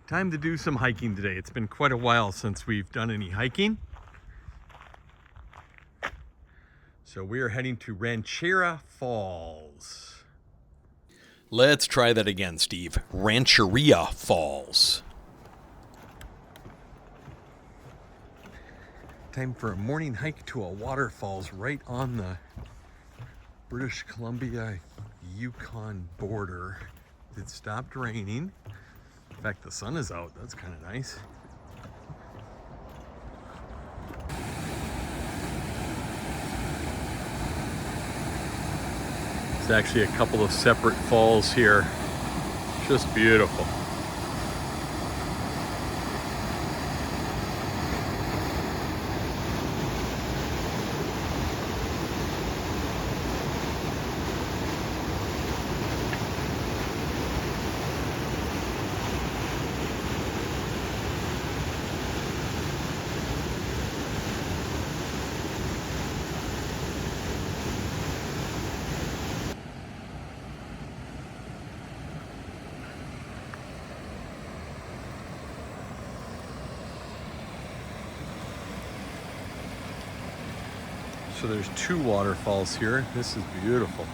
Time to do some hiking today. It's been quite a while since we've done any hiking. So we are heading to Rancheria Falls. Let's try that again, Steve. Rancheria Falls. Time for a morning hike to a waterfalls right on the British Columbia Yukon border. It stopped raining. In fact, the sun is out. That's kind of nice. It's actually a couple of separate falls here. Just beautiful. So there's two waterfalls here. This is beautiful.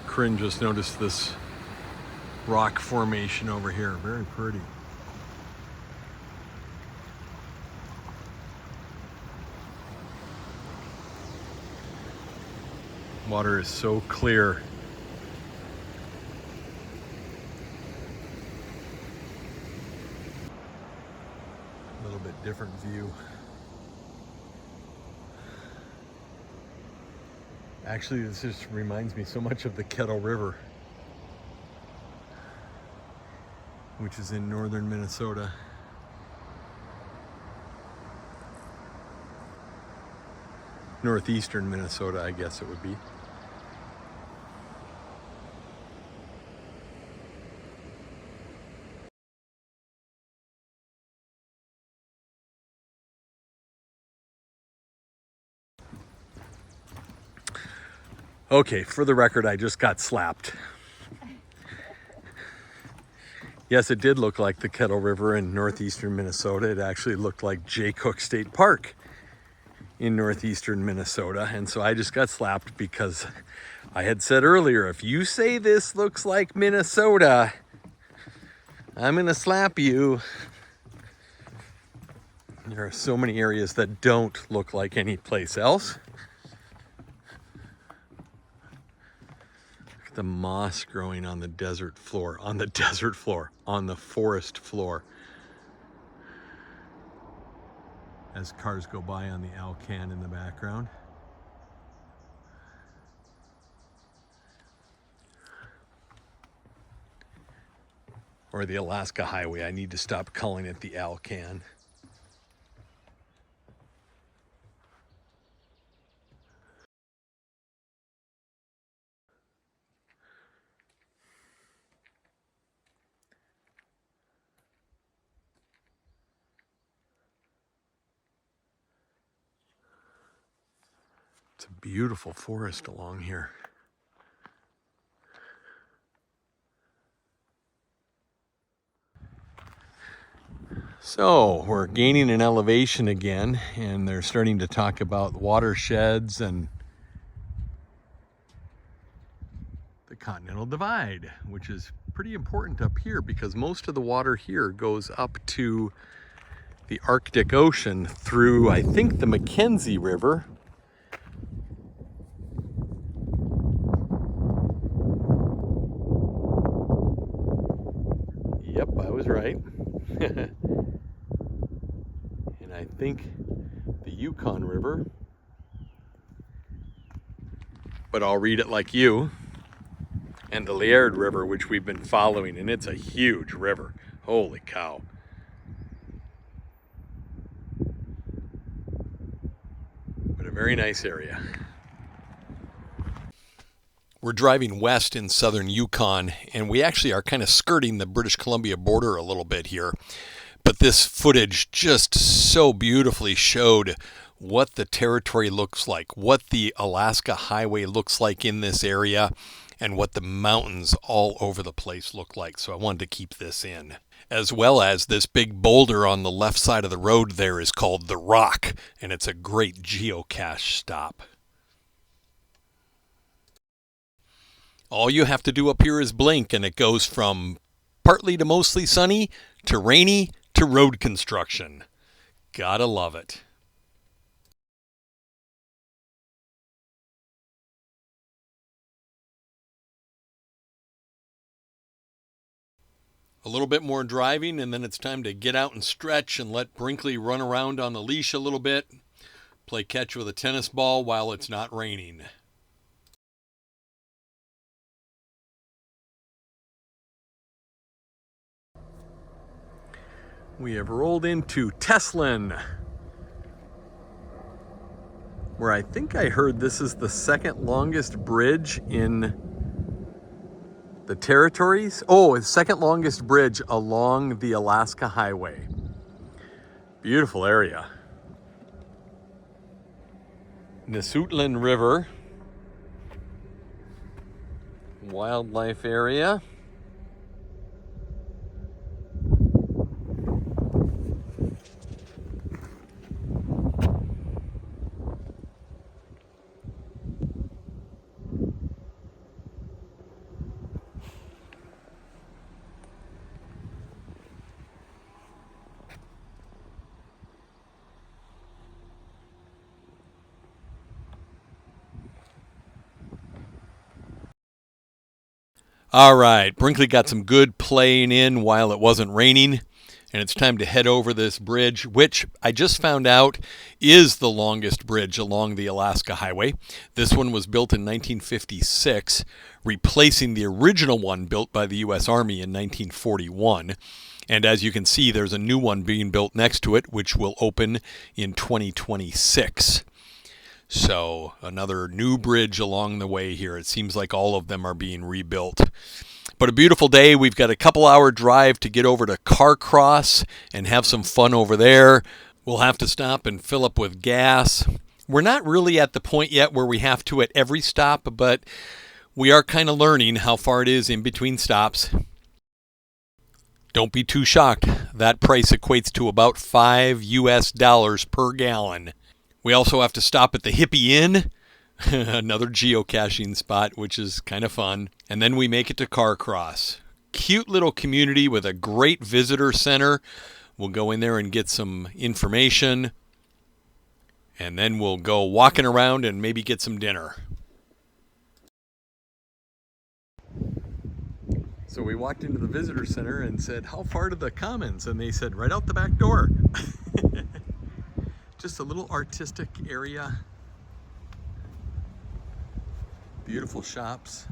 Corinne just noticed this rock formation over here. Very pretty. Water is so clear. A little bit different view. Actually, this just reminds me so much of the Kettle River, which is in northern Minnesota. Northeastern Minnesota, I guess it would be. Okay, for the record, I just got slapped. Yes, it did look like the Kettle River in northeastern Minnesota. It actually looked like Jay Cooke State Park in northeastern Minnesota. And so I just got slapped because I had said earlier, if you say this looks like Minnesota, I'm gonna slap you. There are so many areas that don't look like any place else. Look at the moss growing on the desert floor, on the forest floor. As cars go by on the Alcan in the background. Or the Alaska Highway. I need to stop calling it the Alcan. It's a beautiful forest along here. So we're gaining an elevation again, and they're starting to talk about watersheds and the Continental Divide, which is pretty important up here because most of the water here goes up to the Arctic Ocean through, I think, the Mackenzie River. Yep, I was right. And I think the Yukon River, but I'll read it like you, and the Liard River, which we've been following, and it's a huge river. Holy cow. But a very nice area. We're driving west in southern Yukon, and we actually are kind of skirting the British Columbia border a little bit here. But this footage just so beautifully showed what the territory looks like, what the Alaska Highway looks like in this area, and what the mountains all over the place look like. So I wanted to keep this in. As well as this big boulder on the left side of the road there is called The Rock, and it's a great geocache stop. All you have to do up here is blink, and it goes from partly to mostly sunny to rainy to road construction. Gotta love it. A little bit more driving, and then it's time to get out and stretch and let Brinkley run around on the leash a little bit, play catch with a tennis ball while it's not raining. We have rolled into Teslin, where I think I heard this is the second longest bridge in the territories. Oh, it's second longest bridge along the Alaska Highway. Beautiful area. Teslin River. Wildlife area. All right, Brinkley got some good playing in while it wasn't raining, and it's time to head over this bridge, which I just found out is the longest bridge along the Alaska Highway. This one was built in 1956, replacing the original one built by the U.S. Army in 1941. And as you can see, there's a new one being built next to it, which will open in 2026. So another new bridge along the way here. It seems like all of them are being rebuilt. But a beautiful day. We've got a couple-hour drive to get over to Carcross and have some fun over there. We'll have to stop and fill up with gas. We're not really at the point yet where we have to at every stop, but we are kind of learning how far it is in between stops. Don't be too shocked. That price equates to about $5 per gallon. We also have to stop at the Hippie Inn, another geocaching spot, which is kind of fun. And then we make it to Carcross. Cute little community with a great visitor center. We'll go in there and get some information. And then we'll go walking around and maybe get some dinner. So we walked into the visitor center and said, how far to the commons? And they said, right out the back door. Just a little artistic area. Beautiful shops.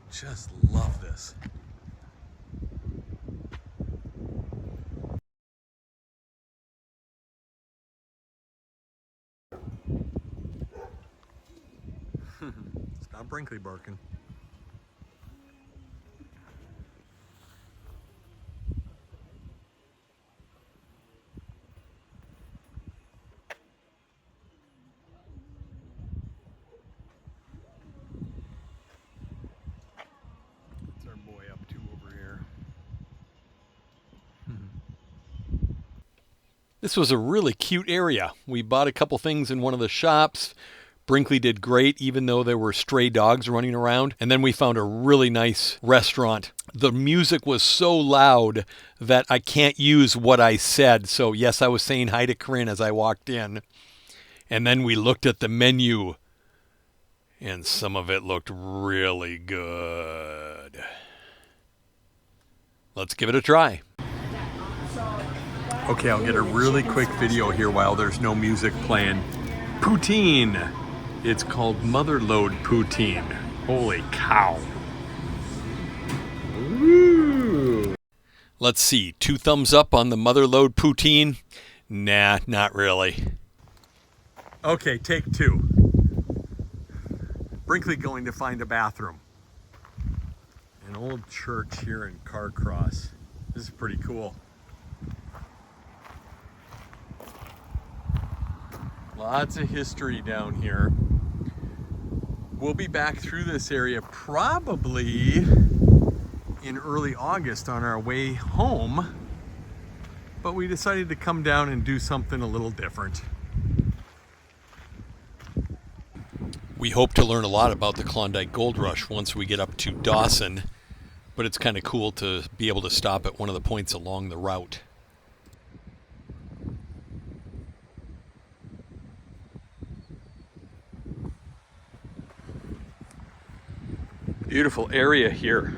Just love this. It's not Brinkley barking. This was a really cute area. We bought a couple things in one of the shops. Brinkley did great, even though there were stray dogs running around. And then we found a really nice restaurant. The music was so loud that I can't use what I said. So yes, I was saying hi to Corinne as I walked in. And then we looked at the menu, and some of it looked really good. Let's give it a try. Okay, I'll get a really quick video here while there's no music playing. Poutine. It's called Motherlode Poutine. Holy cow. Woo. Let's see. 2 thumbs up on the Motherlode Poutine. Nah, not really. Okay, take 2. Brinkley going to find a bathroom. An old church here in Carcross. This is pretty cool. Lots of history down here. We'll be back through this area probably in early August on our way home, but we decided to come down and do something a little different. We hope to learn a lot about the Klondike Gold Rush once we get up to Dawson, but it's kind of cool to be able to stop at one of the points along the route. Beautiful area here.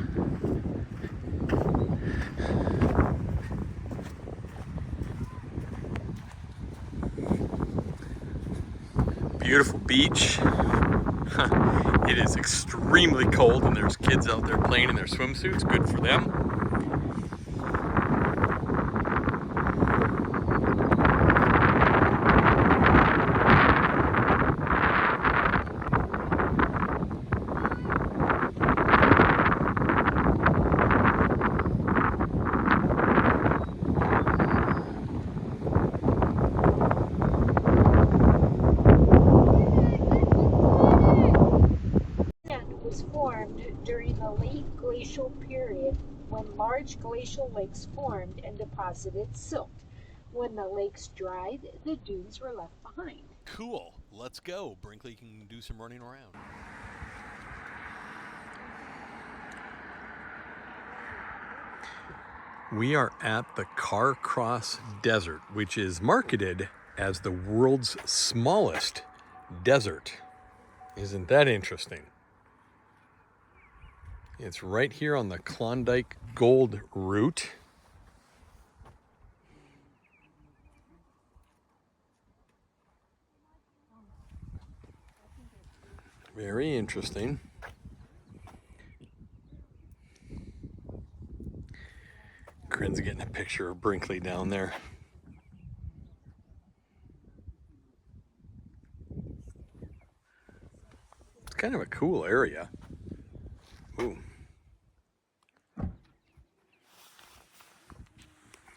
Beautiful beach. It is extremely cold and there's kids out there playing in their swimsuits. Good for them. During the late glacial period, when large glacial lakes formed and deposited silt. When the lakes dried, the dunes were left behind. Cool. Let's go. Brinkley can do some running around. We are at the Carcross Desert, which is marketed as the world's smallest desert. Isn't that interesting? It's right here on the Klondike Gold Route. Very interesting. Corinne's getting a picture of Brinkley down there. It's kind of a cool area. Ooh.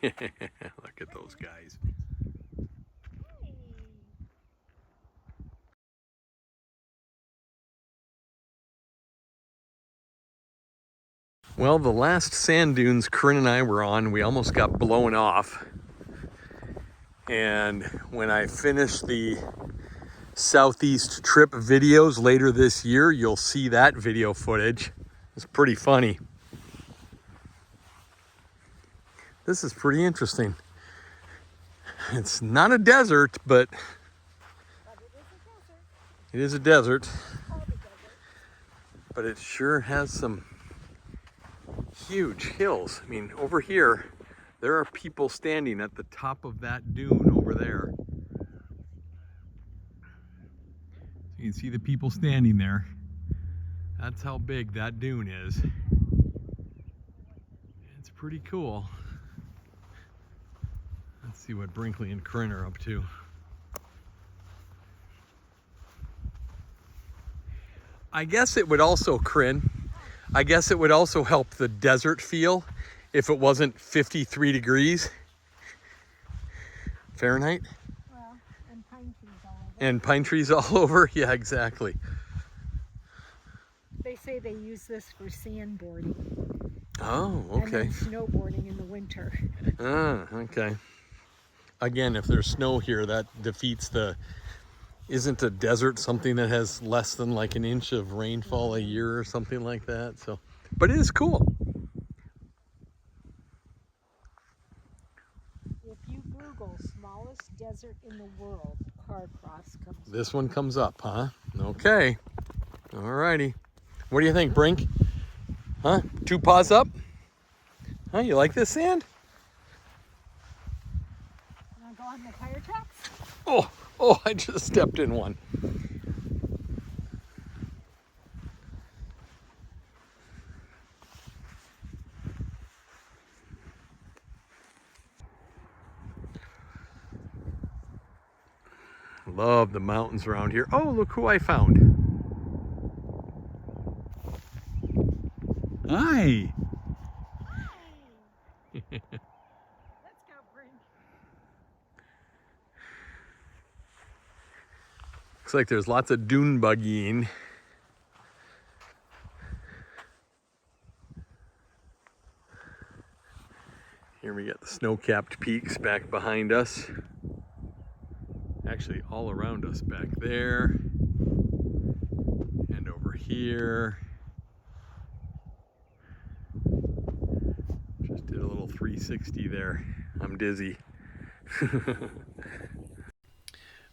Look at those guys. Well, the last sand dunes Corinne and I were on, we almost got blown off. And when I finish the Southeast trip videos later this year, you'll see that video footage. It's pretty funny. This is pretty interesting. It's not a desert, but it is a desert. But it sure has some huge hills. I mean, over here, there are people standing at the top of that dune over there. So you can see the people standing there. That's how big that dune is. It's pretty cool. Let's see what Brinkley and Corinne are up to. I guess it would also, Corinne, I guess it would also help the desert feel if it wasn't 53 degrees Fahrenheit. Well, and pine trees all over. And pine trees all over? Yeah, exactly. They say they use this for sandboarding. Oh, And okay. then snowboarding in the winter. Ah, okay. Again, if there's snow here, that defeats the... Isn't a desert something that has less than like an inch of rainfall a year or something like that? So, but it is cool. If you Google smallest desert in the world, Carcross comes up. This one comes up, huh? Okay. Alrighty. What do you think, Brink? Huh? 2 paws up? Huh? You like this sand? You want to go on the tire tracks? Oh, I just stepped in one. Love the mountains around here. Oh, look who I found. Hi. Let's go, Brink. Looks like there's lots of dune buggying. Here we got the snow-capped peaks back behind us. Actually, all around us back there. And over here. Just did a little 360 there. I'm dizzy.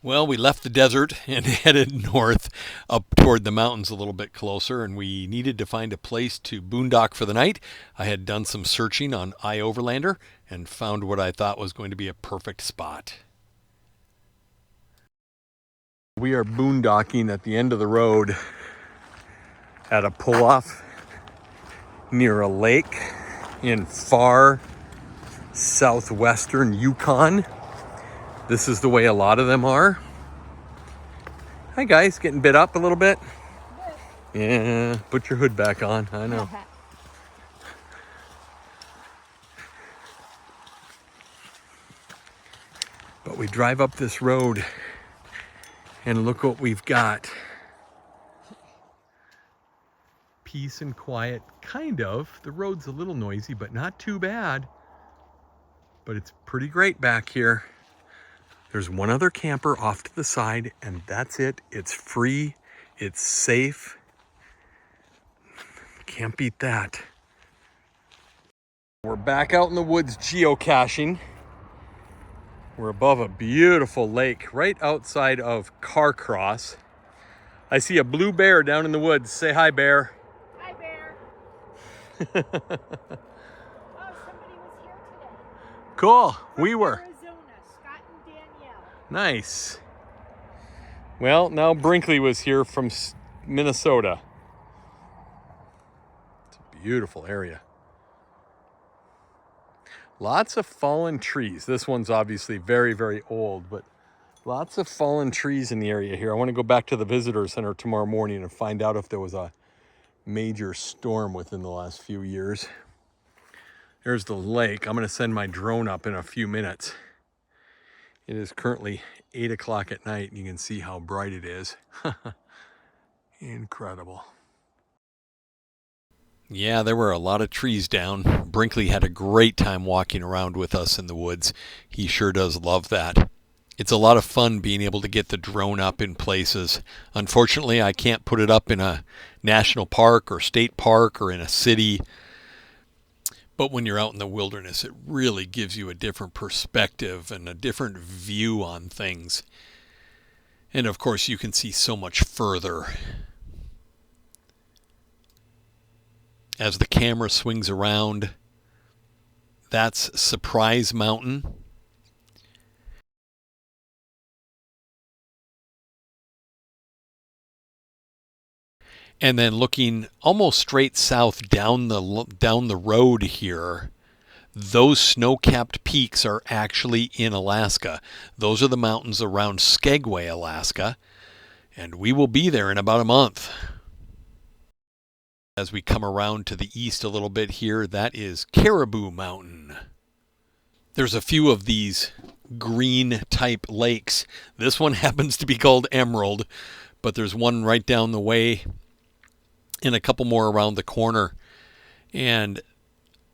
Well, we left the desert and headed north up toward the mountains a little bit closer, and we needed to find a place to boondock for the night. I had done some searching on iOverlander and found what I thought was going to be a perfect spot. We are boondocking at the end of the road at a pull-off near a lake in far southwestern Yukon. This is the way a lot of them are. Hi guys, getting bit up a little bit? Yeah, put your hood back on, I know. But we drive up this road and look what we've got. Peace and quiet, kind of. The road's a little noisy, but not too bad. But it's pretty great back here. There's one other camper off to the side, and that's it. It's free, it's safe. Can't beat that. We're back out in the woods geocaching. We're above a beautiful lake right outside of Carcross. I see a blue bear down in the woods. Say hi, bear. Hi, Bear. Oh, somebody was here today. Cool, we were. Arizona, Scott and Danielle. Nice. Well, now Brinkley was here from Minnesota. It's a beautiful area. Lots of fallen trees. This one's obviously very, very old, but lots of fallen trees in the area here. I want to go back to the visitor center tomorrow morning and find out if there was a major storm within the last few years. There's the lake. I'm going to send my drone up in a few minutes. It is currently 8 o'clock at night, and you can see how bright it is. Incredible. Yeah, there were a lot of trees down. Brinkley had a great time walking around with us in the woods. He sure does love that. It's a lot of fun being able to get the drone up in places. Unfortunately, I can't put it up in a national park or state park or in a city. But when you're out in the wilderness, it really gives you a different perspective and a different view on things. And of course, you can see so much further. As the camera swings around, that's Surprise Mountain. And then looking almost straight south down the road here, those snow-capped peaks are actually in Alaska. Those are the mountains around Skagway, Alaska, and we will be there in about a month. As we come around to the east a little bit here, that is Caribou Mountain. There's a few of these green type lakes. This one happens to be called Emerald, but there's one right down the way and a couple more around the corner. And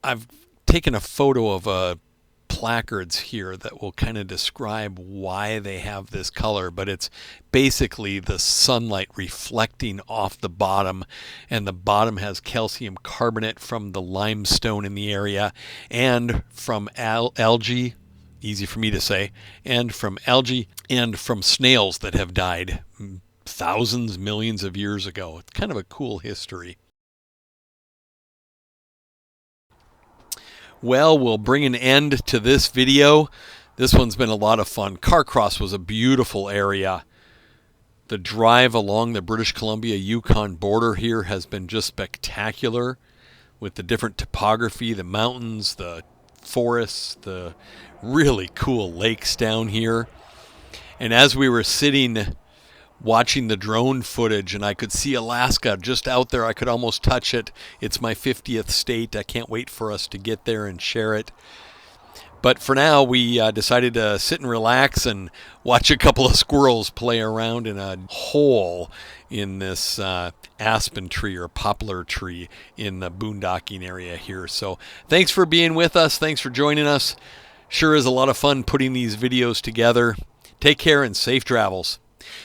I've taken a photo of placards here that will kind of describe why they have this color, but it's basically the sunlight reflecting off the bottom, and the bottom has calcium carbonate from the limestone in the area and from algae, easy for me to say, and from algae and from snails that have died thousands, millions of years ago. It's kind of a cool history. Well, we'll bring an end to this video. This one's been a lot of fun. Carcross was a beautiful area. The drive along the British Columbia-Yukon border here has been just spectacular with the different topography, the mountains, the forests, the really cool lakes down here. And as we were sitting watching the drone footage, and I could see Alaska just out there. I could almost touch it. It's my 50th state. I can't wait for us to get there and share it. But for now, we decided to sit and relax and watch a couple of squirrels play around in a hole in this aspen tree or poplar tree in the boondocking area here. So thanks for being with us. Thanks for joining us. Sure is a lot of fun putting these videos together. Take care and safe travels.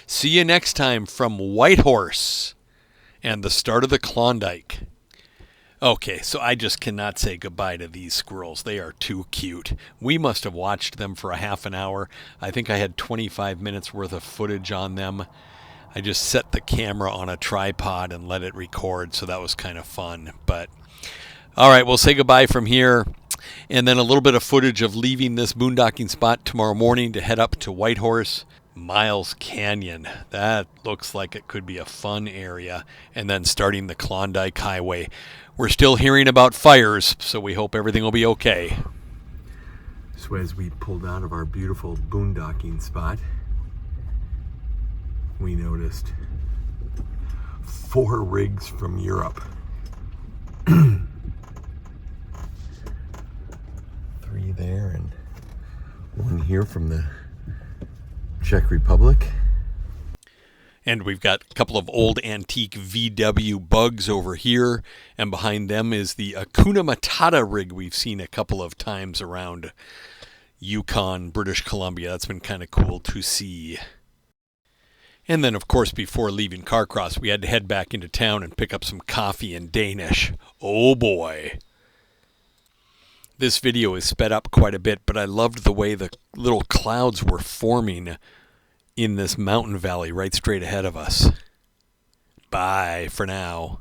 See you next time from Whitehorse and the start of the Klondike. Okay, so I just cannot say goodbye to these squirrels. They are too cute. We must have watched them for a half an hour. I think I had 25 minutes worth of footage on them. I just set the camera on a tripod and let it record, so that was kind of fun. But all right, we'll say goodbye from here. And then a little bit of footage of leaving this boondocking spot tomorrow morning to head up to Whitehorse. Miles Canyon. That looks like it could be a fun area. And then starting the Klondike Highway. We're still hearing about fires, so we hope everything will be okay. So as we pulled out of our beautiful boondocking spot, we noticed 4 rigs from Europe. 3 there and 1 here from the Czech Republic. And we've got a couple of old antique VW bugs over here. And behind them is the Hakuna Matata rig we've seen a couple of times around Yukon, British Columbia. That's been kind of cool to see. And then, of course, before leaving Carcross, we had to head back into town and pick up some coffee in Danish. Oh boy. This video is sped up quite a bit, but I loved the way the little clouds were forming in this mountain valley right straight ahead of us. Bye for now.